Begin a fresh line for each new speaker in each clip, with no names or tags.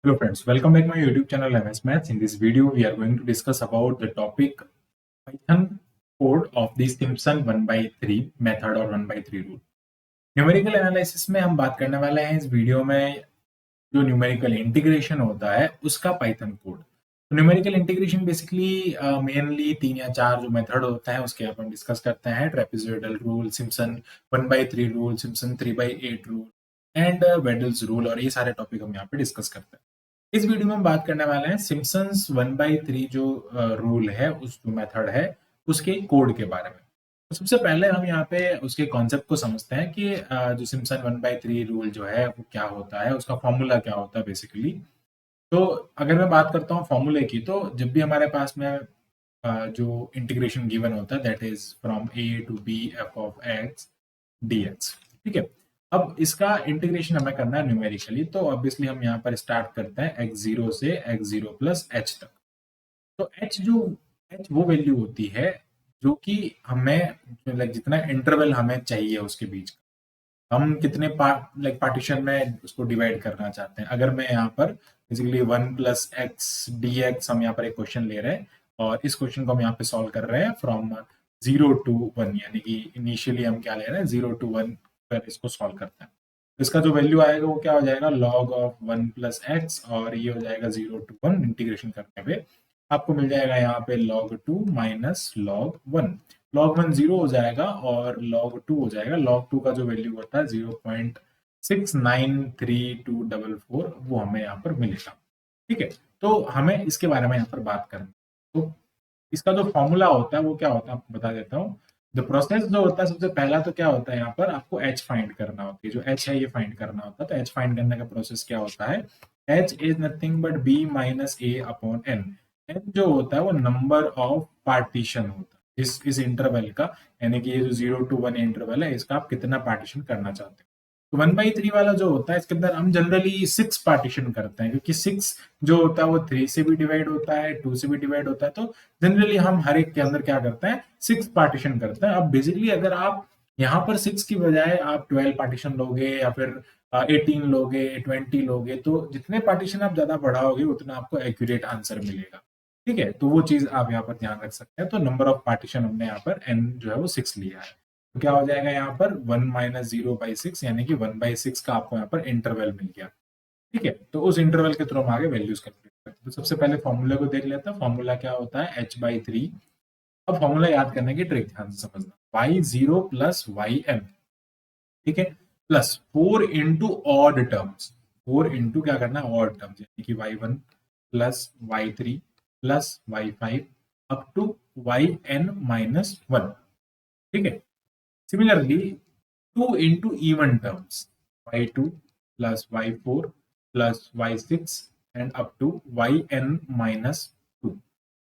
Hello friends, welcome back to my YouTube channel MS Maths. In this video, we are going to discuss about the topic Python code of the Simpson 1 by 3 method और 1 by 3 rule. Numerical analysis में हम बात करने वाले हैं इस video में जो न्यूमेरिकल इंटीग्रेशन होता है उसका Python code. Numerical integration basically mainly 3 या 4 जो मेथड होता है उसके अपन डिस्कस करते हैं. Trapezoidal rule, Simpson 1 by 3 rule, Simpson 3 by 8 rule and Weddle's rule और ये सारे टॉपिक हम यहाँ पे डिस्कस करते हैं. इस वीडियो में हम बात करने वाले हैं सिम्पसन्स 1 by 3 जो रूल है, उस जो मेथड है उसके कोड के बारे में. तो सबसे पहले हम यहाँ पे उसके कॉन्सेप्ट को समझते हैं कि जो सिम्पसन 1 by 3 रूल जो है वो क्या होता है, उसका फॉर्मूला क्या होता है बेसिकली. तो अगर मैं बात करता हूँ फॉर्मूले की, तो जब भी हमारे पास में जो इंटीग्रेशन गिवन होता है that is from a to b f of x dx. ठीक है, अब इसका इंटीग्रेशन हमें करना है न्यूमेरिकली, तो ऑब्वियसली हम यहाँ पर स्टार्ट करते हैं x0 से x0 प्लस h तक. तो h वो वैल्यू होती है जो कि हमें जितना इंटरवल हमें चाहिए उसके बीच का, हम कितने पार्टीशन में उसको डिवाइड करना चाहते हैं. अगर मैं यहाँ पर basically 1 plus x D x, हम यहाँ पर एक क्वेश्चन ले रहे हैं और इस क्वेश्चन को हम यहाँ पे सॉल्व कर रहे हैं फ्रॉम 0 to 1, यानी कि इनिशियली हम क्या ले रहे हैं 0 to 1 पर इसको सॉल्व करते हैं. तो इसका जो वैल्यू आएगा वो क्या हो जाएगा log ऑफ 1 प्लस एक्स, और ये हो जाएगा 0 to 1. इंटीग्रेशन करने पे आपको मिल जाएगा यहाँ पे log 2 माइनस log 1. log 1 0 हो जाएगा और log 2 हो जाएगा. log 2 का जो वैल्यू होता है 0.693244, वो हमें यहाँ पर मिलेगा. ठीक है, तो हमें इसके बारे में यहाँ पर बात करना. तो इसका जो फॉर्मूला होता है वो क्या होता है आपको बता देता हूँ. द प्रोसेस जो होता है, सबसे पहला तो क्या होता है, यहाँ पर आपको h फाइंड करना होता है. जो h है ये फाइंड करना होता है. तो h फाइंड करने का प्रोसेस क्या होता है, h is nothing but b minus a upon n. n जो होता है वो नंबर ऑफ पार्टीशन होता है इस इंटरवल का, यानी कि ये जो 0 to 1 इंटरवल है इसका आप कितना पार्टीशन करना चाहते हैं. तो 1 by 3 वाला जो होता है इसके अंदर हम जनरली 6 पार्टीशन करते हैं, क्योंकि 6 जो होता है वो 3 से भी डिवाइड होता है, 2 से भी डिवाइड होता है. तो जनरली हम हर एक के अंदर क्या करते हैं 6 पार्टीशन करते हैं. अब बेसिकली अगर आप यहाँ पर 6 की बजाय आप 12 पार्टीशन लोगे या फिर 18 लोगे, 20 लोगे, तो जितने पार्टीशन आप ज्यादा बढ़ाओगे उतना आपको एक्यूरेट आंसर मिलेगा. ठीक है, तो वो चीज आप यहाँ पर ध्यान रख सकते हैं. तो नंबर ऑफ पार्टीशन हमने यहाँ पर n जो है वो 6 लिया है. तो क्या हो जाएगा यहाँ पर 1 माइनस 0 बाई 6, यानी कि 1 बाई 6 का आपको यहाँ पर इंटरवल मिल गया. ठीक है, तो उस इंटरवल के थ्रू हम आगे वैल्यूज कैलकुलेट करते हैं. तो सबसे पहले फॉर्मूले को देख लेते हैं. फॉर्मूला क्या होता है h बाई 3. अब फॉर्मूला याद करने की ट्रिक ध्यान से समझना. y0 प्लस yn, ठीक है, plus 4 into odd terms. 4 into क्या करना है ऑड टर्म्स, यानी कि y1 plus y3 plus y5 up to yn minus 1. ठीक है, similarly 2 into even terms, y2 plus y4 plus y6 and up to yn minus 2.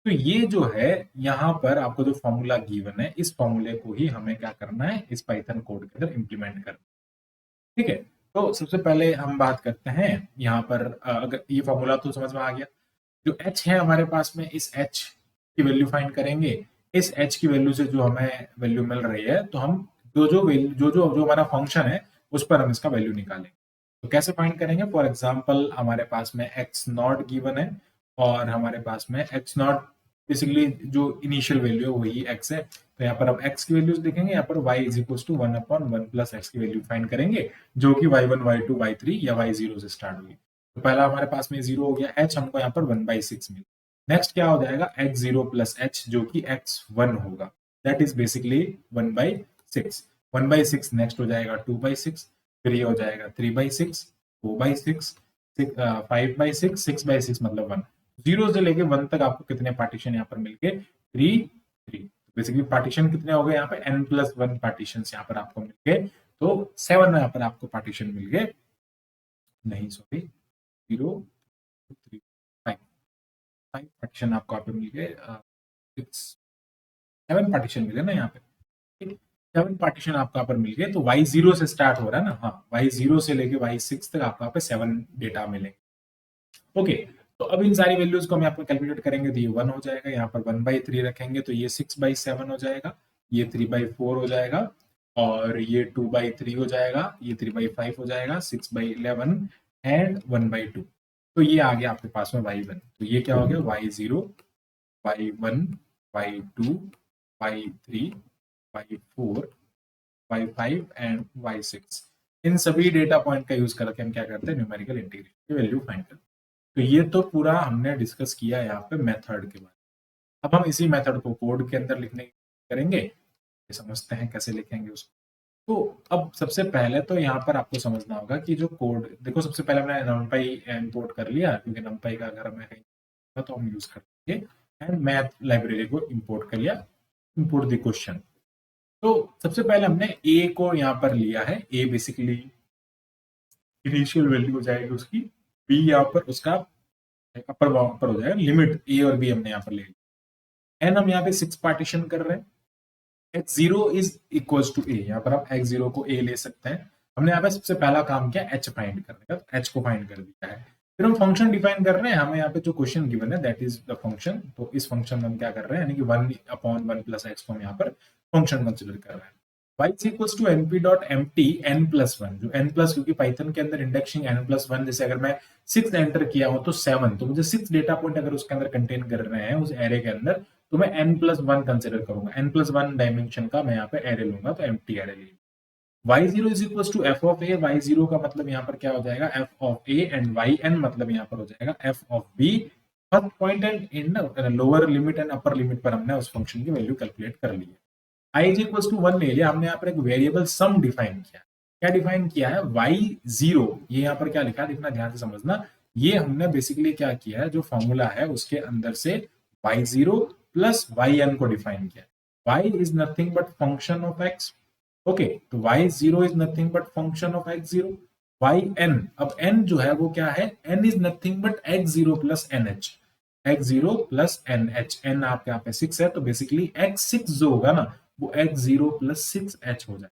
तो ये जो है यहाँ पर आपको जो फॉर्मूला गिवन है, इस फॉर्मूले को ही हमें क्या करना है इस पाइथन कोड के अंदर इंप्लीमेंट करना. ठीक है, तो सबसे पहले हम बात करते हैं यहाँ पर अगर ये फॉर्मूला तो समझ में आ गया. जो h है हमारे पास में, इस h की वैल्यू फाइंड करेंगे. इस h की वैल्यू से जो हमें वैल्यू मिल रही है, तो हम जो हमारा फंक्शन है उस पर हम इसका वैल्यू निकालेंगे. तो कैसे फाइंड करेंगे, फॉर एग्जांपल हमारे पास में x नॉट गिवन है और हमारे पास में x नॉट बेसिकली जो इनिशियल वैल्यू है वही x है. तो यहाँ पर हम x की वैल्यूज देखेंगे, यहाँ पर y is equal to 1 upon 1 plus x की वैल्यू फाइंड करेंगे, जो कि y1 y2 y3 या y0 से स्टार्ट हुई. तो पहला हमारे पास में 0 हो गया, h हमको यहाँ पर 1 by 6 मिला. नेक्स्ट क्या हो जाएगा x0 प्लस h, जो कि x1 होगा, that is basically 1 by 6. 1 by 6 next हो जाएगा 2 by 6, फिर ये हो जाएगा 3 by 6, 4 by 6, 5 by 6, 6 by 6 मतलब 1. 0 से लेके 1 तक आपको कितने पार्टीशन यहाँ पर मिल गए 3 3. बेसिकली पार्टीशन कितने हो गए यहाँ पे n प्लस 1 पार्टीशन यहाँ पर आपको मिल गए. तो 7 यहाँ पर आपको पार्टीशन मिल गए, नहीं सॉरी 0 3 5 पार्टीशन आपको यहाँ पे मिल गए. 7 पार्टीशन मिले ना यहाँ पे. ठीक, 7 पार्टीशन आपको यहाँ पर मिल गए. तो y0 से स्टार्ट हो रहा है ना, हाँ y0 से लेके y6 तक आपको यहाँ पे 7 डेटा मिलेंगे. ओके, तो अब इन सारी वैल्यूज को हम यहाँ पर कैलकुलेट करेंगे तो ये 1 हो जाएगा. यहाँ पर 1 by 3 रखेंगे तो ये 6 by 7 हो जाएगा, ये 3 by 4 हो जाएगा, और ये 2 by 3 हो जाएगा, ये 3 by 5 हो जाएगा, 6 by 11 एंड 1 by 2. तो ये आ गया आपके पास में y1। तो ये क्या हो गया y0, y1, y2, y3, y4, y5 and y6। इन सभी डेटा पॉइंट का यूज करके हम क्या करते हैं, न्यूमेरिकल इंटीग्रेशन की वैल्यू फाइंड करते हैं। तो ये तो पूरा हमने डिस्कस किया यहाँ पे मेथड के बारे में। अब हम इसी मेथड को कोड के अंदर लिखने करेंगे, ये समझते हैं कैसे लिखेंगे उसको। तो अब सबसे पहले तो यहाँ पर आपको समझना होगा कि जो कोड, देखो सबसे पहले हमने numpy इंपोर्ट कर लिया, क्योंकि numpy का अगर हमें कहीं तो हम यूज करेंगे, एंड मैथ लाइब्रेरी को इंपोर्ट कर लिया, इंपोर्ट द क्वेश्चन। तो सबसे पहले हमने ए को यहाँ पर लिया है, ए बेसिकली इनिशियल वैल्यू हो जाएगी उसकी, बी यहाँ पर उसका अपर हो जाएगा, लिमिट ए और बी हमने यहाँ पर ले लिया, एन हम यहाँ पे 6 पार्टीशन कर रहे हैं, x0 इज इक्वल टू ए, यहाँ पर आप x0 को a ले सकते हैं। हमने यहाँ पे सबसे पहला काम किया h फाइंड करने का, तो h को फाइंड कर दिया है। फिर हम फंक्शन डिफाइन कर रहे हैं, हमें यहाँ पे जो क्वेश्चन गिवन है दैट इज द फंक्शन। तो इस फंक्शन में हम क्या कर रहे हैं, यानी कि 1/1 + x को हम यहाँ पर फंक्शन कंसिडर कर रहे हैं। y is equals to np.empty n+1, जो n+, क्योंकि पाइथन के अंदर इंडेक्सिंग n+1, जैसे अगर मैं 6 एंटर किया हूं तो 7, तो मुझे 6 डेटा पॉइंट अगर उसके अंदर कंटेन कर रहे हैं उस एरे के अंदर, तो मैं n+1 कंसिडर करूंगा, n+1 डायमेंशन का मैं यहाँ पे एरे लूंगा, तो एम्प्टी एरे लूंगा। y0 is equal to f of a, y0 का मतलब यहाँ पर क्या हो जाएगा f of a, and yn मतलब यहाँ पर हो जाएगा f of b। First point and in lower limit and upper limit पर हमने उस फंक्शन की वैल्यू कैलकुलेट कर ली है। i इज इक्वल टू 1 ले लिया हमने, यहाँ पर एक वेरिएबल सम डिफाइन किया। क्या डिफाइन किया है, y0, ये यहाँ पर क्या लिखा है देखना ध्यान से समझना, ये हमने बेसिकली क्या किया है, जो फॉर्मूला है उसके अंदर से y0 प्लस yn को डिफाइन किया। y is nothing but function of x, okay, तो y0 is nothing but function of x0, yn, अब n जो है वो क्या है, n is nothing but x0 plus nh, x0 plus nh, n आपके यहाँ पे 6 है, तो बेसिकली x6 जो होगा ना वो x0 प्लस 6h हो जाएगा,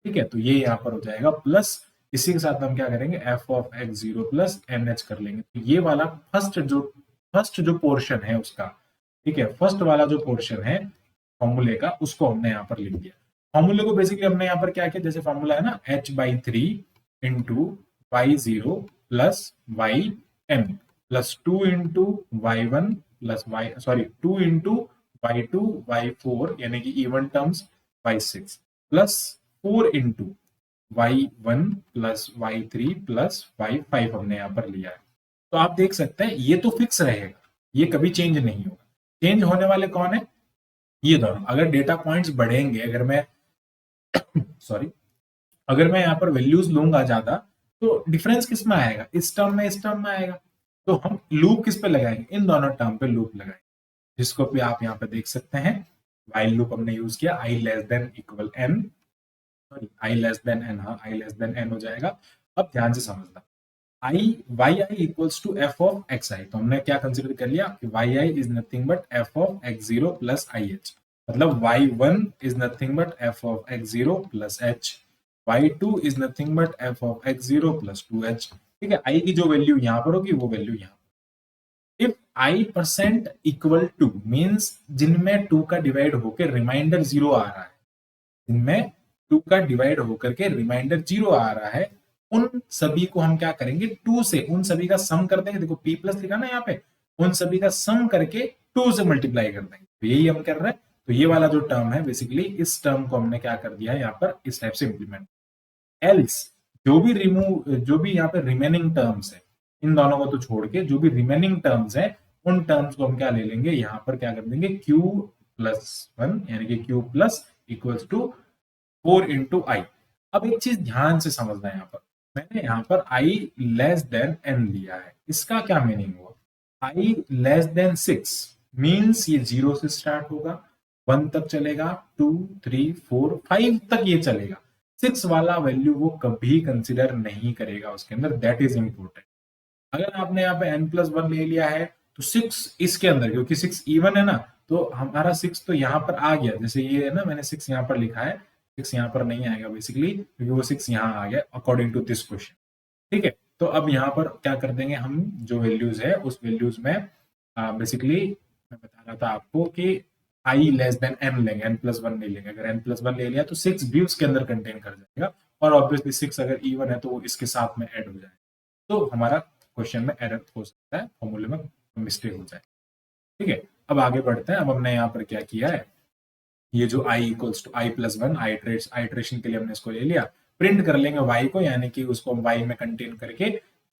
ठीक है। तो ये यहाँ पर हो जाएगा प्लस, इसी के साथ हम क्या करेंगे, f of x0 plus nh कर लेंगे। तो ये वाला फर्स्ट जो पोर्शन है उसका, ठीक है, फर्स्ट वाला जो पोर्शन है फॉर्मूले का, उसको हमने यहाँ पर लिख दिया। फॉर्मूले को बेसिकली हमने यहाँ पर क्या किया, जैसे फॉर्मूला है ना h/3 into y0 plus yn plus 2 into y1 plus y 2 into y2 y4 यानी कि even terms y6 plus 4 into y1 plus y3 plus y5 हमने यहाँ पर लिया है। तो आप देख सकते हैं ये तो फिक्स रहेगा, ये कभी चेंज नहीं होगा। चेंज होने वाले कौन है, ये दोनों। अगर डेटा पॉइंट्स बढ़ेंगे, अगर मैं अगर मैं यहाँ पर वैल्यूज लूंगा ज्यादा, तो डिफरेंस किस में आएगा, इस टर्म में, इस टर्म में आएगा। तो हम लूप किस पे लगाएंगे, इन दोनों टर्म पे लूप लगाएंगे, जिसको भी आप यहाँ पे देख सकते हैं। while लूप हमने यूज किया, i less than equal n, sorry i less than n, हाँ i लेस देन n हो जाएगा। अब ध्यान से समझना, yi equals to f of xi, तो हमने क्या कंसिडर कर लिया कि yi is nothing but f of x0 plus ih, मतलब y1 is nothing but f of x0 plus h, y2 is nothing but f of x0 plus 2h, ठीक है। i की जो वैल्यू यहाँ पर होगी वो वैल्यू यहाँ, if i% equal two means जिनमें 2 का डिवाइड होकर रिमाइंडर 0 आ रहा है, जिनमें 2 का डिवाइड होकर के रिमाइंडर 0 आ रहा है, उन सभी को हम क्या करेंगे, 2 से उन सभी का सम कर देंगे। देखो p प्लस लिखा ना यहाँ पे, उन सभी का सम करके 2 से मल्टीप्लाई कर देंगे, तो यही हम कर रहे हैं। तो ये वाला जो टर्म है बेसिकली, इस टर्म को हमने क्या कर दिया है यहाँ पर, इस टाइप से इंप्लीमेंट। एल्स जो भी यहाँ पे रिमेनिंग टर्म्स है, इन दोनों को तो छोड़ के जो भी रिमेनिंग टर्म्स है, उन टर्म्स को हम क्या ले लेंगे, यहाँ पर क्या कर देंगे, q प्लस 1, यानी कि q plus equals to 4 into I. अब एक चीज ध्यान से समझना है, यहाँ पर मैंने यहाँ पर i लेस देन n लिया है, इसका क्या मीनिंग हुआ, i लेस देन 6 मीन्स ये 0 से स्टार्ट होगा, 1 तक चलेगा, 2 3 4 5 तक ये चलेगा, 6 वाला वैल्यू वो कभी कंसिडर नहीं करेगा उसके अंदर, दैट इज इंपॉर्टेंट। अगर आपने यहाँ पे n+1 ले लिया है तो 6 इसके अंदर, क्योंकि 6 इवन है ना, तो हमारा 6 तो यहाँ पर आ गया, जैसे ये है ना, मैंने 6 यहाँ पर लिखा है, 6 यहाँ पर नहीं आएगा बेसिकली, क्योंकि वो 6 यहाँ आ गया अकॉर्डिंग टू दिस क्वेश्चन, ठीक है। तो अब यहाँ पर क्या कर देंगे हम, जो वैल्यूज है उस वैल्यूज में बेसिकली मैं बता रहा था आपको कि i लेस देन n लेंगे, n+1 नहीं लेंगे। अगर n+1 ले लिया तो 6 भी उसके अंदर कंटेन कर जाएगा, और ऑब्वियसली 6 अगर इवन है तो वो इसके साथ में ऐड हो जाएगा, तो हमारा क्वेश्चन में एरर हो सकता है, फॉर्मूले में मिस्टेक हो जाए। ठीक है, अब आगे बढ़ते हैं। अब हमने यहाँ पर क्या किया है, ये जो i equals to i plus one iteration के लिए हमने इसको ले लिया, प्रिंट कर लेंगे y को, यानी कि उसको हम y में कंटेन करके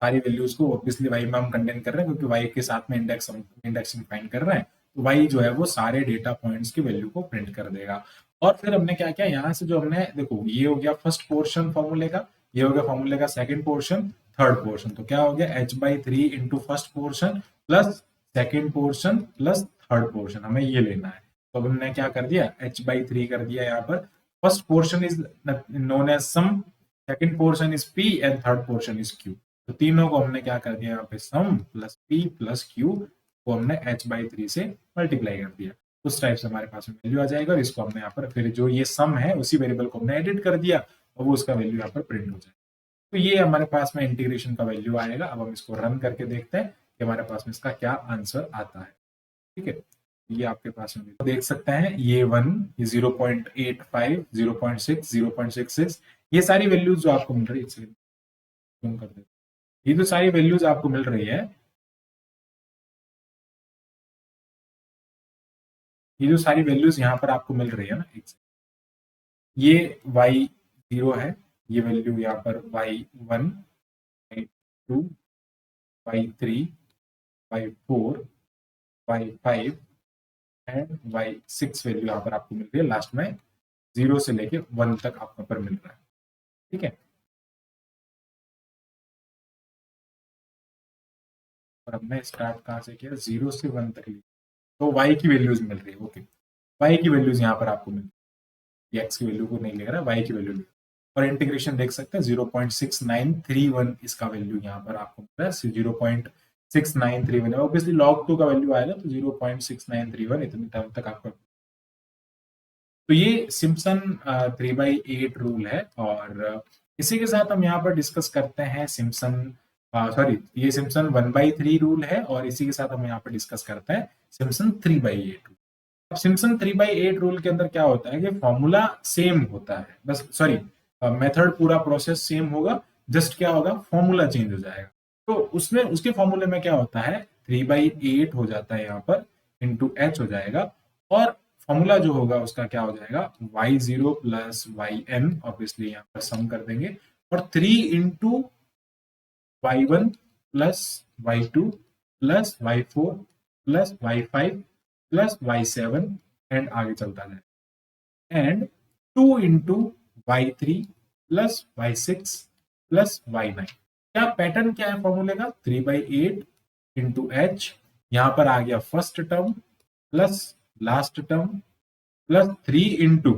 सारी वैल्यूज को ऑब्वियसली y में हम कंटेन कर रहे हैं क्योंकि y के साथ में इंडेक्सिंग फाइंड कर रहे हैं, तो y जो है वो सारे डेटा पॉइंट्स की वैल्यू को प्रिंट कर देगा। और फिर हमने क्या किया, यहाँ से जो हमने देखो ये हो गया फर्स्ट पोर्शन फॉर्मूले का, ये हो गया फॉर्मूले का सेकंड पोर्शन, थर्ड पोर्शन, तो क्या हो गया h/3 into first portion plus second portion plus third portion, हमें ये लेना है। तो हमने क्या कर दिया, h/3 कर दिया यहाँ पर। First portion is known as sum, second portion is p and third portion is q, तो तीनों को हमने क्या कर दिया यहाँ पे, सम प्लस p प्लस q को हमने h/3 से मल्टीप्लाई कर दिया। उस टाइप से हमारे पास में वैल्यू आ जाएगा, और इसको हमने यहाँ पर फिर जो ये सम है उसी वेरिएबल को हमने एडिट कर दिया और वो उसका वैल्यू यहाँ पर प्रिंट हो जाएगा। तो ये हमारे पास में इंटीग्रेशन का वैल्यू आएगा। अब हम इसको रन करके देखते हैं कि हमारे पास में इसका क्या आंसर आता है। ठीक है, ये आपके पास में देख सकते हैं, ये 1, ये 0.85, 0.6, 0.66, ये सारी वैल्यूज जो आपको मिल रही है, कर देते, ये जो सारी वैल्यूज आपको मिल रही है, ये जो सारी वैल्यूज यहाँ पर आपको मिल रही है ना, ये y0 है, ये वैल्यू यहाँ पर y1, y2, y3, y4, y5 and y6 value यहाँ पर आपको मिल रही है, लास्ट में 0 से लेके 1 तक आपको पर मिल रहा है। ठीक है, और हमने स्टार्ट कहाँ से किया, 0 से 1 तक लिया, तो y की वैल्यूज मिल रही है। ओके, y की वैल्यूज यहाँ पर आपको मिल रही है, x की वैल्यू को नहीं ले रहा, y की वैल्यू ले, और इंटीग्रेशन देख सकते हैं 0.6931 इसका वैल्यू यहाँ पर आपको मिल रहा है, 0.6931, ऑब्वियसली log 2 का वैल्यू आएगा तो 0.6931 इतने टर्म तक आपको। तो ये सिम्पसन 3/8 रूल है, और इसी के साथ हम यहाँ पर डिस्कस करते हैं सिम्पसन ये सिम्पसन 1/3 रूल है, और इसी के साथ हम यहाँ पर डिस्कस करते हैं सिम्पसन 3/8 रूल। अब सिम्पसन 3/8 रूल के अंदर क्या होता है कि फॉर्मूला सेम होता है, बस मेथड पूरा प्रोसेस सेम होगा, जस्ट क्या होगा, फॉर्मूला चेंज हो जाएगा। तो उसमें उसके फॉर्मूले में क्या होता है, 3/8 हो जाता है यहाँ पर, इंटू h हो जाएगा, और फॉर्मूला जो होगा उसका क्या हो जाएगा, y0 प्लस yn, ऑब्वियसली यहाँ पर सम कर देंगे, और 3 into y1 plus y2 plus y4 plus y5 plus y7 and आगे चलता जाए, and 2 into y3 plus y6 plus y9। क्या पैटर्न क्या है फॉर्मूले का, 3/8 इंटू h, यहां पर आ गया first term plus last term plus 3 into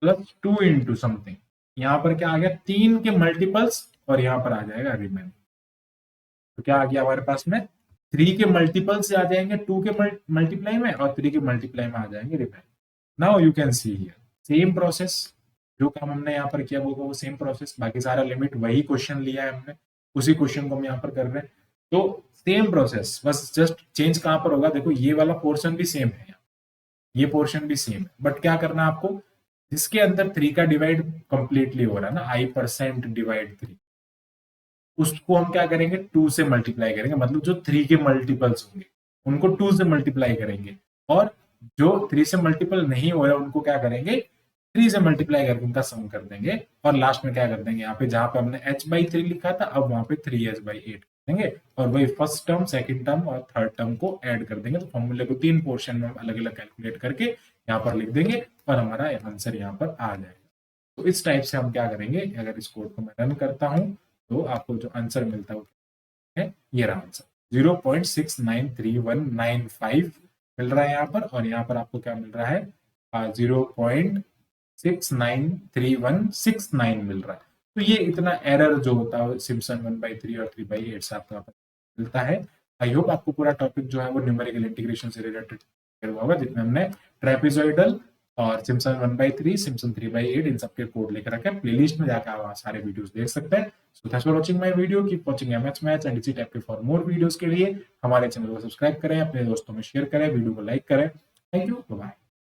plus 2 into something, यहां पर क्या आ गया, 3 के मल्टीपल्स, और यहां पर आ जाएगा रिमेनिंग। तो क्या आ गया हमारे पास में, 3 के मल्टीपल से आ जाएंगे 2 के मल्टीप्लाई में, और 3 के मल्टीप्लाई में आ जाएंगे remaining. Now you can see here same process, जो काम हमने यहाँ पर किया वो सेम प्रोसेस, बाकी सारा लिमिट वही क्वेश्चन लिया है हमने, उसी क्वेश्चन को हम यहाँ पर कर रहे हैं। तो सेम प्रोसेस, बस जस्ट चेंज कहाँ पर होगा, देखो ये वाला पोर्शन भी सेम है, ये पोर्शन भी सेम है, बट क्या करना है आपको, जिसके अंदर 3 का डिवाइड कंप्लीटली हो रहा है ना, i% डिवाइड 3, उसको हम क्या करेंगे, 2 से मल्टीप्लाई करेंगे, मतलब जो 3 के मल्टीपल्स होंगे उनको 2 से मल्टीप्लाई करेंगे, और जो 3 से मल्टीपल नहीं हो रहा उनको क्या करेंगे, 3 से मल्टीप्लाई करके उनका सम कर देंगे, और लास्ट में क्या कर देंगे, यहाँ पे जहां पे हमने h/3 लिखा था अब वहां पे 3h/8 देंगे, और वही फर्स्ट टर्म, सेकंड टर्म और थर्ड टर्म को ऐड कर देंगे। तो फॉर्मूले को 3 पोर्शन में अलग अलग कैलकुलेट करके यहाँ पर लिख देंगे, और हमारा आंसर यहाँ पर आ जाएगा। तो इस टाइप से हम क्या करेंगे, अगर इस कोड को मैं रन करता हूँ तो आपको जो आंसर मिलता है ये रहा आंसर, 0.693195 मिल रहा है यहाँ पर, और यहाँ पर आपको क्या मिल रहा है, 0.693169 मिल रहा है। तो ये इतना एरर जो होता है सिम्पसन 1/3 और 3/8 से आपको मिलता है। आई होप आपको पूरा टॉपिक जो है वो न्यूमेरिकल इंटीग्रेशन से रिलेटेड हुआ होगा, जिसमें हमने ट्रेपेजॉइडल और सिम्पसन 1/3, सिम्पसन 3/8 इन सबके कोड लेकर रखे हैं। प्लेलिस्ट में जाकर आप सारे वीडियोस देख सकते हैं। So thanks for watching my video, keep watching MH maths and इसी टाइप के फॉर मोर वीडियोस के लिए हमारे चैनल को सब्सक्राइब करें, अपने दोस्तों में शेयर करें, वीडियो को लाइक करें। Thank you, bye.